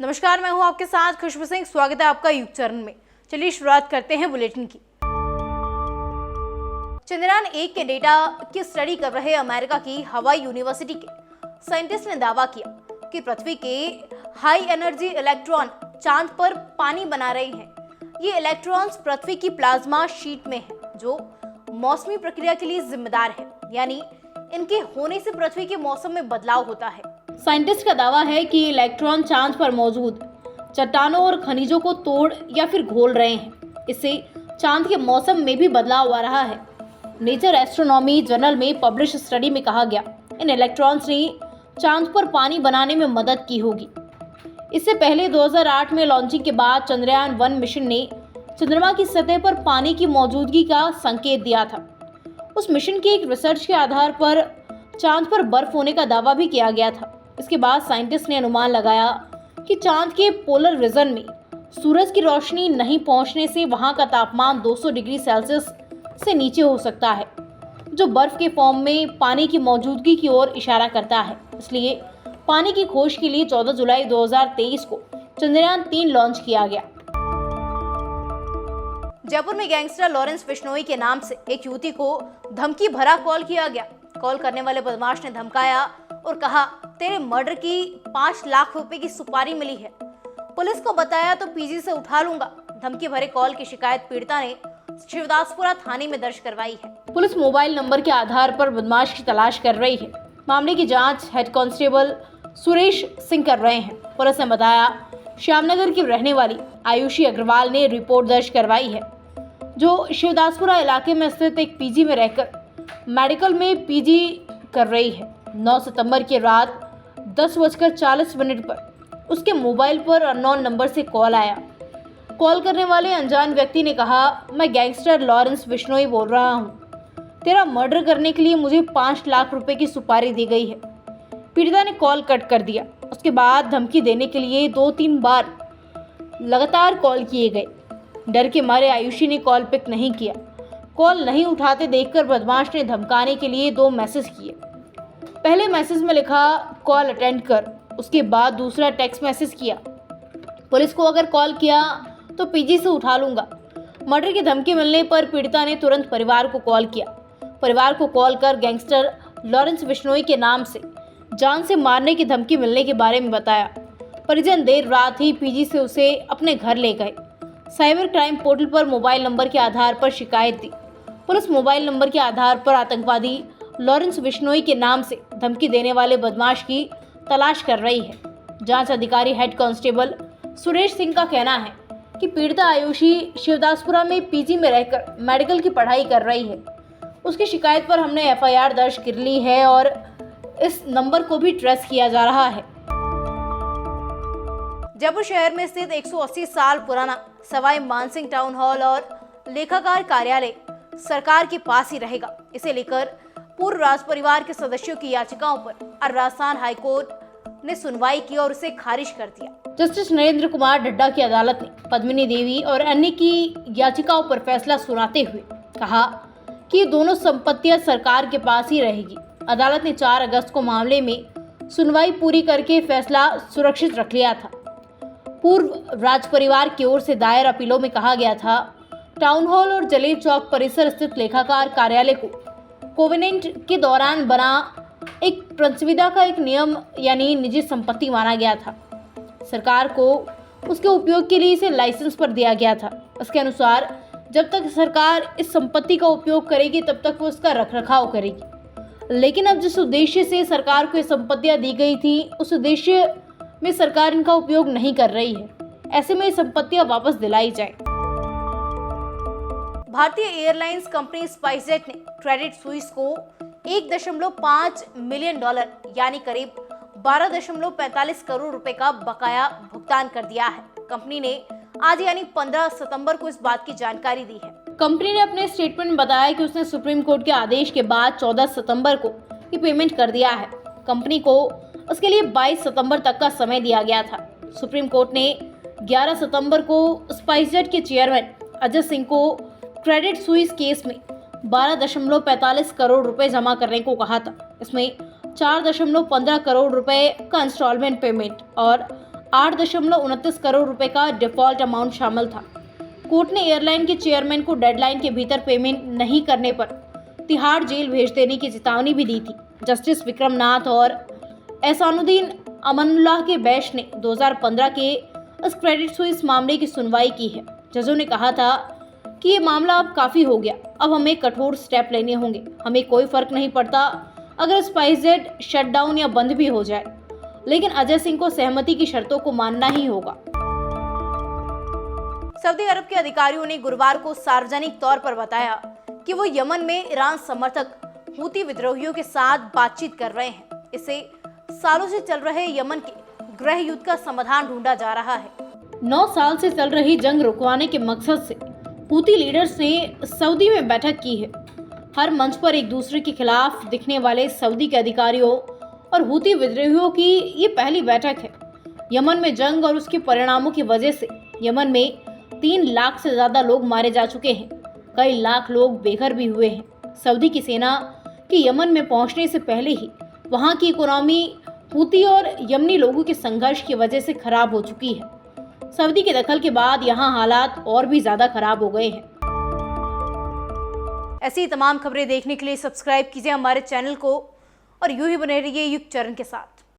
नमस्कार, मैं हूं आपके साथ खुशबू सिंह। स्वागत है आपका युग चरण में। चलिए शुरुआत करते हैं बुलेटिन की। चंद्रयान 1 के डेटा की स्टडी कर रहे अमेरिका की हवाई यूनिवर्सिटी के साइंटिस्ट ने दावा किया कि पृथ्वी के हाई एनर्जी इलेक्ट्रॉन चांद पर पानी बना रहे हैं। ये इलेक्ट्रॉन्स पृथ्वी की प्लाज्मा शीट में है, जो मौसमी प्रक्रिया के लिए जिम्मेदार है। यानी इनके होने से पृथ्वी के मौसम में बदलाव होता है। साइंटिस्ट का दावा है कि इलेक्ट्रॉन चांद पर मौजूद चट्टानों और खनिजों को तोड़ या फिर घोल रहे हैं। इससे चांद के मौसम में भी बदलाव आ रहा है। नेचर एस्ट्रोनॉमी जर्नल में पब्लिश स्टडी में कहा गया, इन इलेक्ट्रॉन्स ने चांद पर पानी बनाने में मदद की होगी। इससे पहले 2008 में लॉन्चिंग के बाद चंद्रयान 1 मिशन ने चंद्रमा की सतह पर पानी की मौजूदगी का संकेत दिया था। उस मिशन की एक रिसर्च के आधार पर चांद पर बर्फ होने का दावा भी किया गया था। इसके बाद साइंटिस्ट ने अनुमान लगाया कि चांद के पोलर रीजन में सूरज की रोशनी नहीं पहुंचने से वहां का तापमान 200 डिग्री सेल्सियस से नीचे हो सकता है, जो बर्फ के फॉर्म में पानी की मौजूदगी की ओर इशारा करता है। इसलिए पानी की खोज के लिए 14 जुलाई 2023 को चंद्रयान 3 लॉन्च किया गया। जयपुर में गैंगस्टर लॉरेंस बिश्नोई के नाम से एक युवती को धमकी भरा कॉल किया गया। कॉल करने वाले बदमाश ने धमकाया और कहा, तेरे मर्डर की 5 लाख रुपए की सुपारी मिली है, पुलिस को बताया तो पीजी से उठा लूंगा। धमकी भरे कॉल की शिकायत पीड़िता ने शिवदासपुरा थाने में दर्ज करवाई है। पुलिस मोबाइल नंबर के आधार पर बदमाश की तलाश कर रही है। मामले की जांच हेड कांस्टेबल सुरेश सिंह कर रहे हैं। पुलिस ने बताया, श्यामनगर की रहने वाली आयुषी अग्रवाल ने रिपोर्ट दर्ज करवाई है, जो शिवदासपुरा इलाके में स्थित एक पीजी में रहकर मेडिकल में पीजी कर रही है। 9 सितंबर की रात 10:40 पर उसके मोबाइल पर अननोन नंबर से कॉल आया। कॉल करने वाले अनजान व्यक्ति ने कहा, मैं गैंगस्टर लॉरेंस बिश्नोई बोल रहा हूँ, तेरा मर्डर करने के लिए मुझे 5 लाख रुपए की सुपारी दी गई है। पीड़िता ने कॉल कट कर दिया। उसके बाद धमकी देने के लिए 2-3 बार लगातार कॉल किए गए। डर के मारे आयुषी ने कॉल पिक नहीं किया। कॉल नहीं उठाते देखकर बदमाश ने धमकाने के लिए 2 मैसेज किए। पहले मैसेज में लिखा, कॉल अटेंड कर। उसके बाद दूसरा टेक्स्ट मैसेज किया, पुलिस को अगर कॉल किया तो पीजी से उठा लूंगा। मर्डर की धमकी मिलने पर पीड़िता ने तुरंत परिवार को कॉल किया। परिवार को कॉल कर गैंगस्टर लॉरेंस बिश्नोई के नाम से जान से मारने की धमकी मिलने के बारे में बताया। परिजन देर रात ही पीजी से उसे अपने घर ले गए। साइबर क्राइम पोर्टल पर मोबाइल नंबर के आधार पर शिकायत दी। पुलिस मोबाइल नंबर के आधार पर आतंकवादी लॉरेंस बिश्नोई के नाम से धमकी देने वाले बदमाश की तलाश कर रही है। जांच अधिकारी हेड कांस्टेबल सुरेश सिंह का कहना है कि पीड़िता आयुषी शिवदासपुरा में पीजी में रहकर मेडिकल की पढ़ाई कर रही है। उसकी शिकायत पर हमने एफआईआर दर्ज कर ली है और इस नंबर को भी ट्रेस किया जा रहा है। जयपुर शहर में स्थित 180 साल पुराना सवाई मानसिंह टाउन हॉल और लेखाकार कार्यालय सरकार के पास ही रहेगा। इसे लेकर पूर्व राज परिवार के सदस्यों की याचिकाओं पर राजस्थान हाईकोर्ट ने सुनवाई की और उसे खारिज कर दिया। जस्टिस नरेंद्र कुमार ढड्डा की अदालत ने पद्मिनी देवी और अन्य की याचिकाओं पर फैसला सुनाते हुए कहा कि ये दोनों संपत्तियां सरकार के पास ही रहेगी। अदालत ने 4 अगस्त को मामले में सुनवाई पूरी करके फैसला सुरक्षित रख लिया था। पूर्व राज परिवार की ओर से दायर अपीलों में कहा गया था, टाउन हॉल और जलेब चौक परिसर स्थित लेखाकार कार्यालय को कोवेनेंट के दौरान बना एक संविदा का एक नियम यानी निजी संपत्ति माना गया था। सरकार को उसके उपयोग के लिए इसे लाइसेंस पर दिया गया था। इसके अनुसार जब तक सरकार इस संपत्ति का उपयोग करेगी तब तक वो इसका रखरखाव करेगी। लेकिन अब जिस उद्देश्य से सरकार को ये संपत्तियां दी गई थी, उस उद्देश्य में सरकार इनका उपयोग नहीं कर रही है। ऐसे में ये संपत्तियां वापस दिलाई जाए। भारतीय एयरलाइंस कंपनी स्पाइसजेट ने क्रेडिट स्विस को $1.5 मिलियन यानी करीब 12.45 करोड़ रुपए का बकाया भुगतान कर दिया है। कंपनी ने आज यानी 15 सितंबर को इस बात की जानकारी दी है। कंपनी ने अपने स्टेटमेंट में बताया कि उसने सुप्रीम कोर्ट के आदेश के बाद 14 सितंबर को ये पेमेंट कर दिया है। कंपनी को उसके लिए 22 सितंबर तक का समय दिया गया था। सुप्रीम कोर्ट ने 11 सितंबर को स्पाइसजेट के चेयरमैन अजय सिंह को क्रेडिट स्विस केस में 12.45 करोड़ रुपए जमा करने को कहा था। इसमें 4.15 करोड़ रुपए का इंस्टॉलमेंट पेमेंट और 8.29 करोड़ रुपए का डिफॉल्ट अमाउंट शामिल था। कोर्ट ने एयरलाइन के चेयरमैन को डेडलाइन के भीतर पेमेंट नहीं करने पर तिहाड़ जेल भेज देने की चेतावनी भी दी थी। जस्टिस विक्रम नाथ और एहसानुद्दीन अमानुल्लाह के बेंच ने 2015 के इस क्रेडिट स्विस मामले की सुनवाई की है। जजों ने कहा था कि ये मामला अब काफी हो गया, अब हमें कठोर स्टेप लेने होंगे। हमें कोई फर्क नहीं पड़ता अगर स्पाइसजेट शटडाउन या बंद भी हो जाए, लेकिन अजय सिंह को सहमति की शर्तों को मानना ही होगा। सऊदी अरब के अधिकारियों ने गुरुवार को सार्वजनिक तौर पर बताया कि वो यमन में ईरान समर्थक हूती विद्रोहियों के साथ बातचीत कर रहे हैं। इससे सालों से चल रहे यमन के गृह युद्ध का समाधान ढूंढा जा रहा है। 9 साल से चल रही जंग रुकवाने के मकसद से हूती लीडर्स ने सऊदी में बैठक की है। हर मंच पर एक दूसरे के खिलाफ दिखने वाले सऊदी के अधिकारियों और हूती विद्रोहियों की ये पहली बैठक है। यमन में जंग और उसके परिणामों की वजह से यमन में 3 लाख से ज्यादा लोग मारे जा चुके हैं। कई लाख लोग बेघर भी हुए हैं। सऊदी की सेना के यमन में पहुंचने से पहले ही वहां की इकोनॉमी हूती और यमनी लोगों के संघर्ष की वजह से खराब हो चुकी है। सऊदी के दखल के बाद यहां हालात और भी ज्यादा खराब हो गए हैं। ऐसी तमाम खबरें देखने के लिए सब्सक्राइब कीजिए हमारे चैनल को और यूं ही बने रहिए युग चरण के साथ।